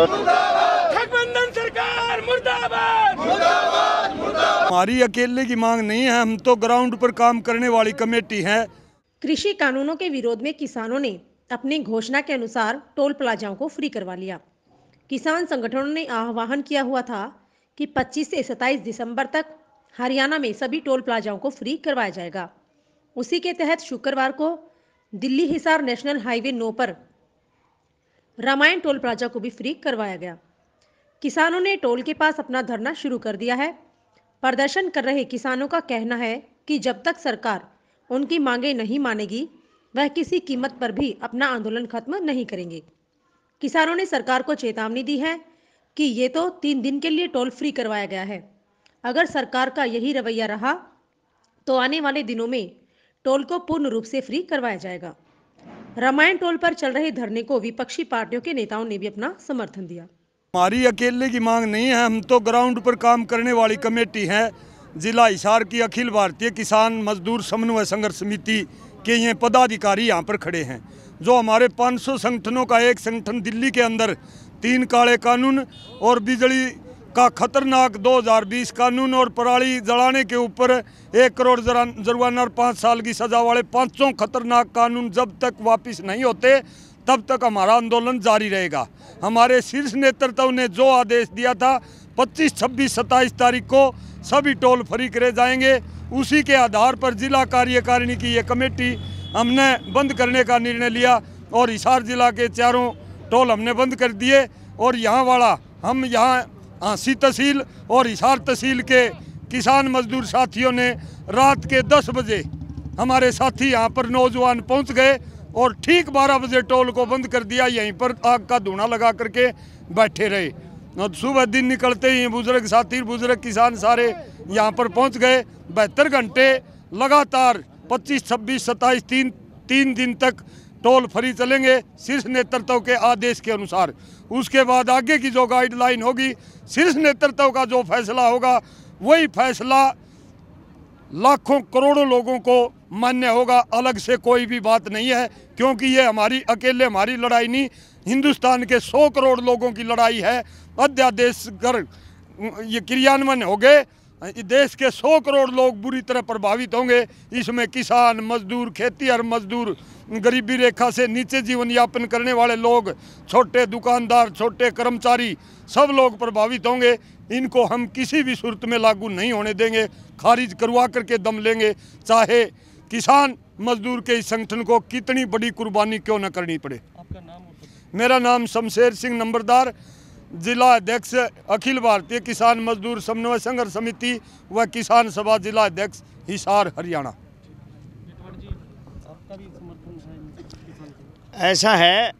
गठबंधन सरकार मुर्दाबाद। हमारी अकेले की मांग नहीं है, हम तो ग्राउंड पर काम करने वाली कमेटी है। कृषि कानूनों के विरोध में किसानों ने अपनी घोषणा के अनुसार टोल प्लाजाओं को फ्री करवा लिया। किसान संगठनों ने आह्वान किया हुआ था कि 25 से 27 दिसंबर तक हरियाणा में सभी टोल प्लाजाओं को फ्री करवाया जाएगा। उसी के तहत शुक्रवार को दिल्ली हिसार नेशनल हाईवे 9 पर रामायण टोल प्लाजा को भी फ्री करवाया गया। किसानों ने टोल के पास अपना धरना शुरू कर दिया है। प्रदर्शन कर रहे किसानों का कहना है कि जब तक सरकार उनकी मांगे नहीं मानेगी, वह किसी कीमत पर भी अपना आंदोलन खत्म नहीं करेंगे। किसानों ने सरकार को चेतावनी दी है कि ये तो 3 दिन के लिए टोल फ्री करवाया गया है। अगर सरकार का यही रवैया रहा तो आने वाले दिनों में टोल को पूर्ण रूप से फ्री करवाया जाएगा। रामायण टोल पर चल रहे धरने को विपक्षी पार्टियों के नेताओं ने भी अपना समर्थन दिया। हमारी अकेले की मांग नहीं है, हम तो ग्राउंड पर काम करने वाली कमेटी है। जिला हिसार की अखिल भारतीय किसान मजदूर समन्वय संघर्ष समिति के ये पदाधिकारी यहाँ पर खड़े हैं। जो हमारे 500 संगठनों का एक संगठन दिल्ली के अंदर 3 काले कानून और बिजली का खतरनाक 2020 कानून और पराली जलाने के ऊपर 1 करोड़ जुर्माना और 5 साल की सजा वाले 5 खतरनाक कानून जब तक वापस नहीं होते तब तक हमारा आंदोलन जारी रहेगा। हमारे शीर्ष नेतृत्व ने जो आदेश दिया था 25, 26, 27 तारीख को सभी टोल फ्री करे जाएंगे, उसी के आधार पर जिला कार्यकारिणी की ये कमेटी हमने बंद करने का निर्णय लिया और हिसार जिला के 4 टोल हमने बंद कर दिए। और यहाँ वाला हम यहाँ आंसी तहसील और हिसार तहसील के किसान मजदूर साथियों ने रात के 10 बजे हमारे साथी यहाँ पर नौजवान पहुँच गए और ठीक 12 बजे टोल को बंद कर दिया। यहीं पर आग का धुआं लगा करके बैठे रहे और सुबह दिन निकलते ही बुजुर्ग साथी बुजुर्ग किसान सारे यहाँ पर पहुँच गए। 72 घंटे लगातार 25, 26, 27 तीन दिन तक टोल फ्री चलेंगे शीर्ष नेतृत्व के आदेश के अनुसार। उसके बाद आगे की जो गाइडलाइन होगी, शीर्ष नेतृत्व का जो फैसला होगा, वही फैसला लाखों करोड़ों लोगों को मान्य होगा। अलग से कोई भी बात नहीं है, क्योंकि ये अकेले हमारी लड़ाई नहीं, हिंदुस्तान के 100 करोड़ लोगों की लड़ाई है। अध्यादेश कर ये क्रियान्वयन हो गए, देश के 100 करोड़ लोग बुरी तरह प्रभावित होंगे। इसमें किसान मजदूर, खेतीहर मजदूर, गरीबी रेखा से नीचे जीवन यापन करने वाले लोग, छोटे दुकानदार, छोटे कर्मचारी, सब लोग प्रभावित होंगे। इनको हम किसी भी सूरत में लागू नहीं होने देंगे, खारिज करवा करके दम लेंगे, चाहे किसान मजदूर के इस संगठन को कितनी बड़ी कुर्बानी क्यों न करनी पड़े। आपका नाम? मेरा नाम शमशेर सिंह नंबरदार, जिला अध्यक्ष अखिल भारतीय किसान मजदूर समन्वय संघर्ष समिति व किसान सभा जिला अध्यक्ष हिसार हरियाणा। आपका भी समर्थन है? ऐसा है,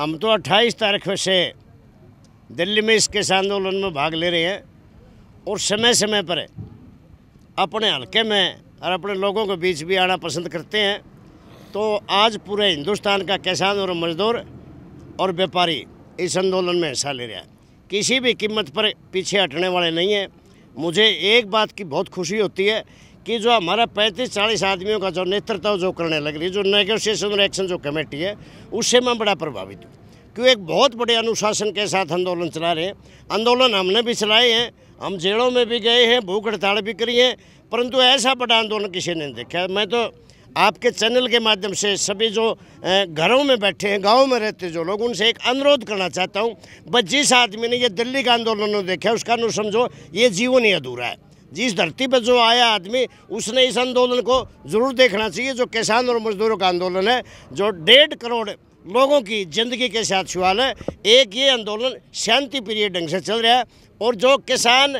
हम तो 28 तारीख से दिल्ली में इस किसान आंदोलन में भाग ले रहे हैं और समय समय पर अपने हल्के में और अपने लोगों के बीच भी आना पसंद करते हैं। तो आज पूरे हिंदुस्तान का किसान और मजदूर और व्यापारी इस आंदोलन में हिस्सा ले रहा है। किसी भी कीमत पर पीछे हटने वाले नहीं हैं। मुझे एक बात की बहुत खुशी होती है कि जो हमारा 35-40 आदमियों का जो नेतृत्व जो करने लग रही है, जो नेगोशिएशन और एक्शन जो कमेटी है, उससे मैं बड़ा प्रभावित हूँ। क्यों एक बहुत बड़े अनुशासन के साथ आंदोलन चला रहे हैं। आंदोलन हमने भी चलाए हैं, हम जेलों में भी गए हैं, भूख हड़ताल भी करी है, परंतु ऐसा बड़ा आंदोलन किसी ने नहीं देखा। मैं तो आपके चैनल के माध्यम से सभी जो घरों में बैठे हैं, गाँव में रहते जो लोग, उनसे एक अनुरोध करना चाहता हूँ, बस जिस आदमी ने ये दिल्ली का आंदोलन देखा उसका न समझो ये जीवन ही अधूरा है। जिस धरती पर जो आया आदमी, उसने इस आंदोलन को ज़रूर देखना चाहिए। जो किसान और मजदूरों का आंदोलन है, जो 1.5 करोड़ लोगों की ज़िंदगी के साथ सवाल है। एक ये आंदोलन शांति प्रिय ढंग से चल रहा है और जो किसान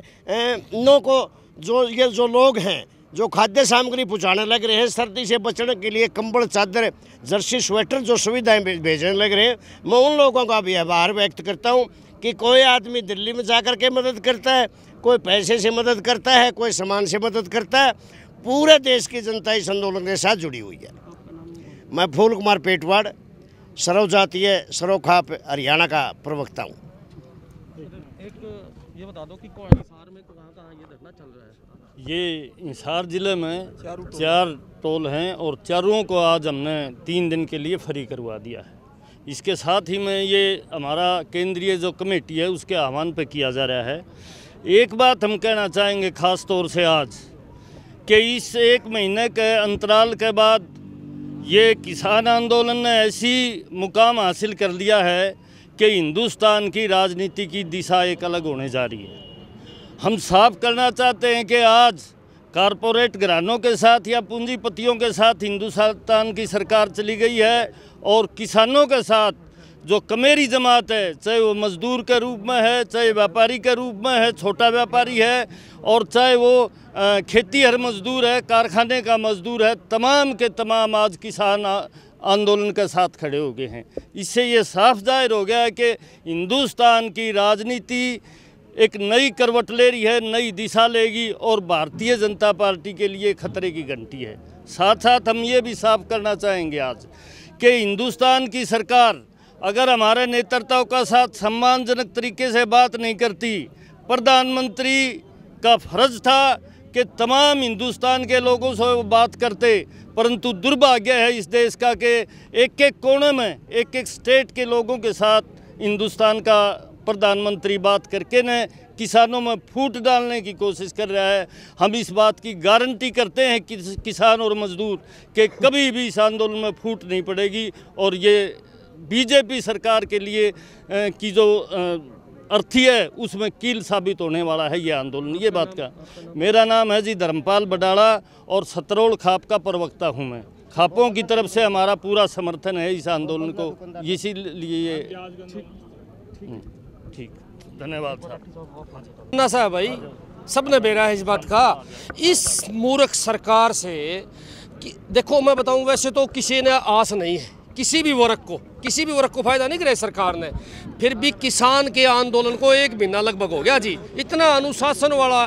नो को जो लोग हैं जो खाद्य सामग्री पहुँचाने लग रहे हैं, सर्दी से बचने के लिए कंबल, चादर, जर्सी, स्वेटर जो सुविधाएं भेजने लग रहे हैं, मैं उन लोगों का भी आभार व्यक्त करता हूं कि कोई आदमी दिल्ली में जाकर के मदद करता है, कोई पैसे से मदद करता है, कोई सामान से मदद करता है। पूरे देश की जनता इस आंदोलन के साथ जुड़ी हुई है। मैं फूल कुमार पेटवाड़, सरव जातीय सरोखाप हरियाणा का प्रवक्ता हूँ। एक ये बता दो कि हिसार में कहाँ ये धरना चल रहा है? ये हिसार ज़िले में 4 टोल हैं और चारों को आज हमने 3 दिन के लिए फ्री करवा दिया है। इसके साथ ही में ये हमारा केंद्रीय जो कमेटी है उसके आह्वान पे किया जा रहा है। एक बात हम कहना चाहेंगे ख़ास तौर से आज कि इस 1 महीने के अंतराल के बाद ये किसान आंदोलन ने ऐसी मुकाम हासिल कर लिया है कि हिंदुस्तान की राजनीति की दिशा एक अलग होने जा रही है। हम साफ करना चाहते हैं कि आज कारपोरेट घरानों के साथ या पूंजीपतियों के साथ हिंदुस्तान की सरकार चली गई है और किसानों के साथ जो कमेरी जमात है, चाहे वो मजदूर के रूप में है, चाहे व्यापारी के रूप में है, छोटा व्यापारी है, और चाहे वो खेतीहर मजदूर है, कारखाने का मजदूर है, तमाम के तमाम आज किसान आंदोलन के साथ खड़े हो गए हैं। इससे ये साफ जाहिर हो गया है कि हिंदुस्तान की राजनीति एक नई करवट ले रही है, नई दिशा लेगी और भारतीय जनता पार्टी के लिए खतरे की घंटी है। साथ साथ हम ये भी साफ करना चाहेंगे आज कि हिंदुस्तान की सरकार अगर हमारे नेतृत्व का साथ सम्मानजनक तरीके से बात नहीं करती, प्रधानमंत्री का फर्ज था कि तमाम हिंदुस्तान के लोगों से वो बात करते, परंतु दुर्भाग्य है इस देश का कि एक एक कोने में एक एक स्टेट के लोगों के साथ हिंदुस्तान का प्रधानमंत्री बात करके न किसानों में फूट डालने की कोशिश कर रहा है। हम इस बात की गारंटी करते हैं कि किसान और मजदूर के कभी भी इस आंदोलन में फूट नहीं पड़ेगी और ये बीजेपी सरकार के लिए की जो अर्थी है उसमें कील साबित होने वाला है ये आंदोलन। ये बात का मेरा नाम है जी धर्मपाल बडाड़ा और सतरोल खाप का प्रवक्ता हूँ मैं। खापों की तरफ से हमारा पूरा समर्थन है इस आंदोलन को, इसीलिए ठीक। धन्यवाद साहब। नशा है भाई, सबने बेरा है इस बात का। इस मूर्ख सरकार से देखो मैं बताऊं, वैसे तो किसी ने आस नहीं है, किसी भी वर्ग को फायदा नहीं कराया सरकार ने, फिर भी किसान के आंदोलन को 1 महीना लगभग हो गया जी। इतना अनुशासन वाला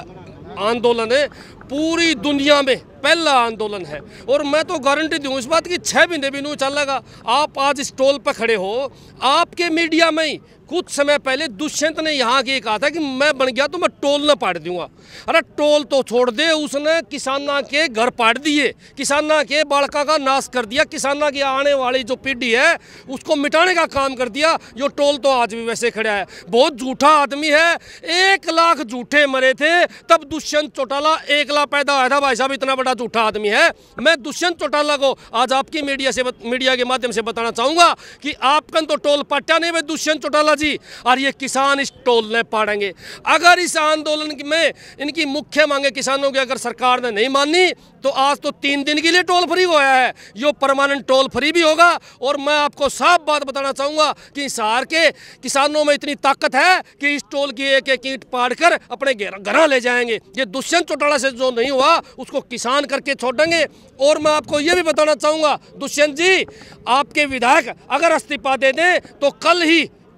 आंदोलन है, पूरी दुनिया में पहला आंदोलन है और मैं तो गारंटी दूं इस बात की 6 महीने भी नहीं चलेगा। आप आज इस टोल पर खड़े हो, आपके मीडिया में ही कुछ समय पहले दुष्यंत ने यहाँ के कहा था कि मैं बन गया तो मैं टोल न पाट दूंगा। अरे टोल तो छोड़ दे, उसने किसाना के घर पाट दिए, किसाना के बालका का नाश कर दिया, किसाना की आने वाली जो पीढ़ी है उसको मिटाने का काम कर दिया। जो टोल तो आज भी वैसे खड़ा है, बहुत झूठा आदमी है। 1 लाख झूठे मरे थे तब दुष्यंत चौटाला 1 लाख पैदा हुआ था। भाई साहब इतना बड़ा झूठा आदमी है। मैं दुष्यंत चौटाला को आज आपकी मीडिया के माध्यम से बताना चाहूँगा कि आपका तो टोल पाटा नहीं भाई दुष्यंत चौटाला जी, और ये किसान इस टोल ने पाड़ेंगे। अगर इस आंदोलन में इनकी मुख्य मांगे किसानों की अगर सरकार ने नहीं मानी तो आज तो 3 दिन के लिए टोल फ्री होया है, यो परमानेंट टोल फ्री भी होगा। और मैं आपको साफ बात बताना चाहूँगा कि हिसार के किसानों में इतनी ताकत है कि इस टोल की एक एक ईंट पाड़ कर अपने घर ले जाएंगे। ये दुष्यंत चौटाला से जो नहीं हुआ उसको किसान करके छोड़ेंगे। और मैं आपको ये भी बताना चाहूँगा दुष्यंत जी, आपके विधायक अगर इस्तीफा दे दें तो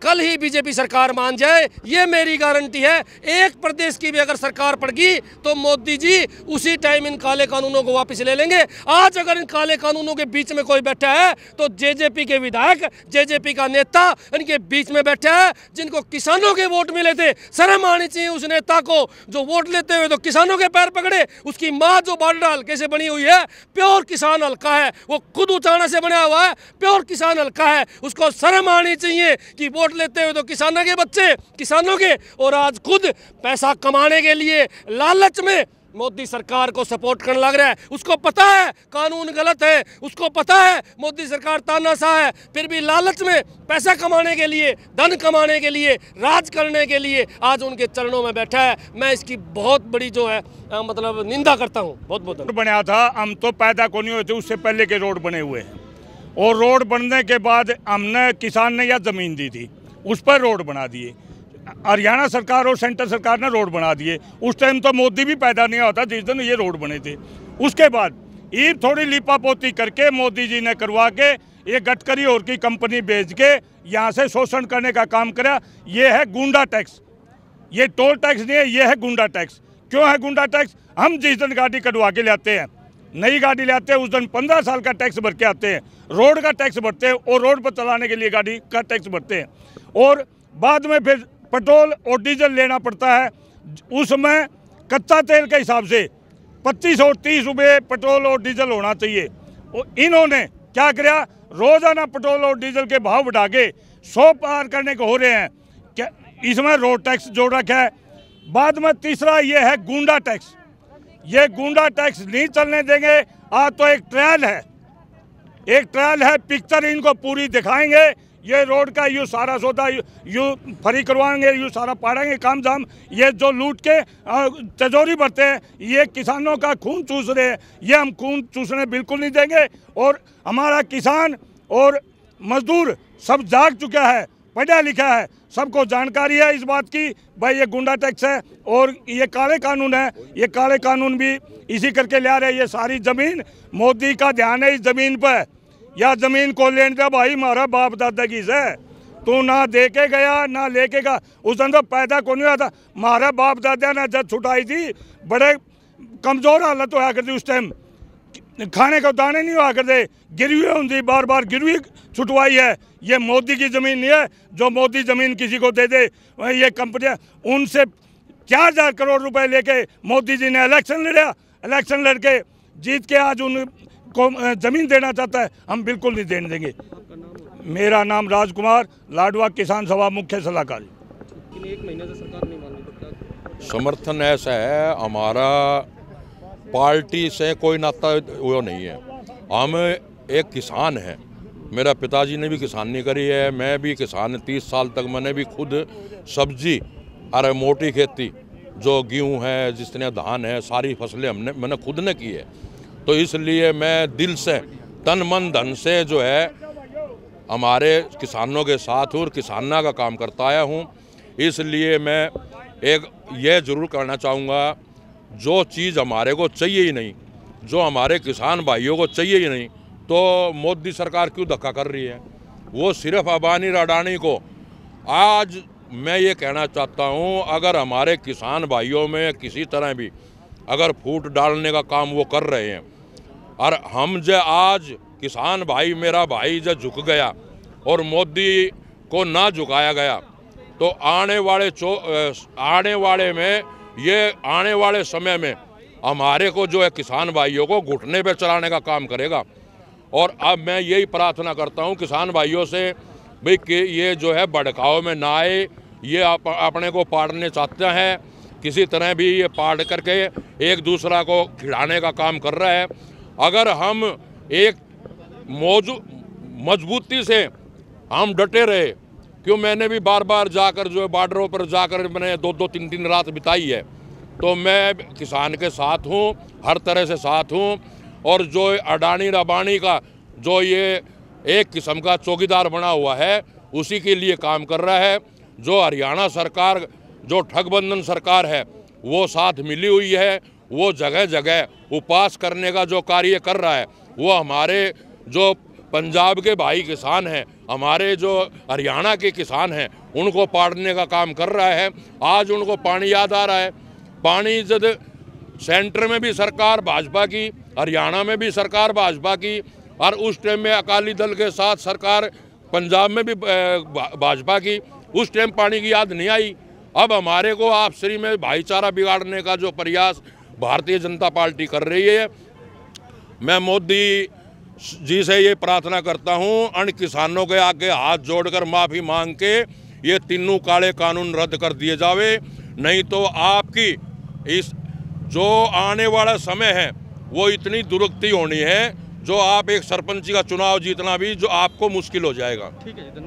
कल ही बीजेपी सरकार मान जाए, ये मेरी गारंटी है। एक प्रदेश की भी अगर सरकार पड़गी तो मोदी जी उसी टाइम इन काले कानूनों को वापस ले लेंगे। आज अगर इन काले कानूनों के बीच में कोई बैठा है तो जेजेपी के विधायक, जेजेपी का नेता इनके बीच में बैठा है, जिनको किसानों के वोट मिले थे। शर्म आनी चाहिए उस नेता को जो वोट लेते हुए तो किसानों के पैर पकड़े। उसकी माँ जो बाडा हल्के से बनी हुई है, प्योर किसान हल्का है, वो खुद उचाना से बना हुआ है, प्योर किसान हल्का है। उसको शर्म आनी चाहिए कि वोट लेते हुए तो किसानों के बच्चे, किसानों के, और आज खुद पैसा कमाने के लिए लालच में मोदी सरकार को सपोर्ट करने लग रहा है। उसको पता है कानून गलत है, उसको पता है मोदी सरकार तानाशाह है, फिर भी लालच में पैसा कमाने के लिए, धन कमाने के लिए, राज करने के लिए आज उनके चरणों में बैठा है। मैं इसकी बहुत बड़ी जो है मतलब निंदा करता हूँ। बहुत बनाया था, हम तो पैदा को नहीं हुए थे, उससे पहले के रोड बने हुए हैं और रोड बनने के बाद हमने किसान ने या ज़मीन दी थी उस पर रोड बना दिए। हरियाणा सरकार और सेंटर सरकार ने रोड बना दिए। उस टाइम तो मोदी भी पैदा नहीं होता जिस दिन ये रोड बने थे। उसके बाद ये थोड़ी लिपापोती करके मोदी जी ने करवा के ये गडकरी और की कंपनी बेच के यहाँ से शोषण करने का काम करा। ये है गुंडा टैक्स, ये टोल टैक्स नहीं है, ये है गुंडा टैक्स। क्यों है गुंडा टैक्स? हम जिस दिन गाड़ी कटवा के लाते हैं, नई गाड़ी लाते हैं, उस दिन 15 साल का टैक्स भर के आते हैं, रोड का टैक्स भरते हैं और रोड पर चलाने के लिए गाड़ी का टैक्स भरते हैं। और बाद में फिर पेट्रोल और डीजल लेना पड़ता है। उसमें कच्चा तेल के हिसाब से 25 और 30 रुपये पेट्रोल और डीजल होना चाहिए। और इन्होंने क्या कराया, रोजाना पेट्रोल और डीजल के भाव बढ़ा के 100 पार करने को हो रहे हैं। क्या इसमें रोड टैक्स जोड़ रखा है। बाद में तीसरा ये है गुंडा टैक्स। ये गुंडा टैक्स नहीं चलने देंगे। आज तो एक ट्रायल है, पिक्चर इनको पूरी दिखाएंगे। ये रोड का यूँ सारा सौदा यूँ फ्री करवाएंगे, यूँ सारा पाड़ेंगे काम जाम। ये जो लूट के तिजोरी भरते हैं, ये किसानों का खून चूस रहे हैं। ये हम खून चूसने बिल्कुल नहीं देंगे। और हमारा किसान और मजदूर सब जाग चुका है, पढ़ा लिखा है, सबको जानकारी है इस बात की भाई ये गुंडा टैक्स है और ये काले कानून है। ये काले कानून भी इसी करके ले आ रहे हैं। ये सारी ज़मीन मोदी का ध्यान है इस ज़मीन पर। या ज़मीन को लेने दे भाई, हमारा बाप दादा की से तू ना दे के गया ना लेके गया। उस दिन तो पैदा को नहीं हुआ था। हमारा बाप दादा ने जब छुटाई थी बड़े कमज़ोर हालत होया करती, उस टाइम खाने को दाने नहीं हुआ करते, गिरवी होती, बार बार गिरवी छुटवाई है। ये मोदी की ज़मीन नहीं है। जो मोदी ज़मीन किसी को दे दे, ये कंपनियां उनसे 4000 करोड़ रुपए लेके मोदी जी ने इलेक्शन लड़ा। इलेक्शन लड़के जीत के आज उनको ज़मीन देना चाहता है, हम बिल्कुल नहीं देने देंगे। मेरा नाम राजकुमार, लाडवा किसान सभा मुख्य सलाहकार। एक महीने से सरकार नहीं मान रही, तो क्या समर्थन ऐसा है, हमारा पार्टी से कोई नाता वो नहीं है। हम एक किसान हैं। मेरा पिताजी ने भी किसानी करी है, मैं भी किसान 30 साल तक मैंने भी खुद सब्जी और मोटी खेती जो गेहूँ है, जितने धान है, सारी फसलें मैंने खुद ने की है। तो इसलिए मैं दिल से तन मन धन से जो है हमारे किसानों के साथ हूँ और किसाना का काम करता आया हूँ। इसलिए मैं एक ये ज़रूर कहना चाहूँगा, जो चीज़ हमारे को चाहिए ही नहीं, जो हमारे किसान भाइयों को चाहिए ही नहीं, तो मोदी सरकार क्यों धक्का कर रही है। वो सिर्फ अबानी अडानी को। आज मैं ये कहना चाहता हूँ, अगर हमारे किसान भाइयों में किसी तरह भी अगर फूट डालने का काम वो कर रहे हैं और हम जो आज किसान भाई, मेरा भाई जो झुक गया और मोदी को ना झुकाया गया, तो आने वाले समय में हमारे को जो है किसान भाइयों को घुटने पे चलाने का काम करेगा। और अब मैं यही प्रार्थना करता हूं किसान भाइयों से भाई कि ये जो है भड़काव में ना आए। ये अपने को पाड़ने चाहते हैं, किसी तरह भी ये पाड़ करके एक दूसरा को खिलाने का काम कर रहा है। अगर हम एक मजबूती से हम डटे रहे, क्यों मैंने भी बार बार जाकर जो है बॉर्डरों पर जाकर मैंने 2-2, 3-3 रात बिताई है, तो मैं किसान के साथ हूँ, हर तरह से साथ हूँ। और जो अडानी रबानी का जो ये एक किस्म का चौकीदार बना हुआ है, उसी के लिए काम कर रहा है। जो हरियाणा सरकार, जो ठगबंधन सरकार है, वो साथ मिली हुई है। वो जगह जगह उपवास करने का जो कार्य कर रहा है, वो हमारे जो पंजाब के भाई किसान हैं, हमारे जो हरियाणा के किसान हैं, उनको पाड़ने का काम कर रहा है। आज उनको पानी याद आ रहा है। पानी जब सेंटर में भी सरकार भाजपा की, हरियाणा में भी सरकार भाजपा की, और उस टाइम में अकाली दल के साथ सरकार पंजाब में भी भाजपा की, उस टाइम पानी की याद नहीं आई। अब हमारे को आपसी में भाईचारा बिगाड़ने का जो प्रयास भारतीय जनता पार्टी कर रही है, मैं मोदी जी से ये प्रार्थना करता हूँ, अन्य किसानों के आगे हाथ जोड़कर माफ़ी मांग के ये तीनों काले कानून रद्द कर दिए जावे। नहीं तो आपकी इस जो आने वाला समय है वो इतनी दुरुक्ति होनी है, जो आप एक सरपंची का चुनाव जीतना भी जो आपको मुश्किल हो जाएगा। ठीक है।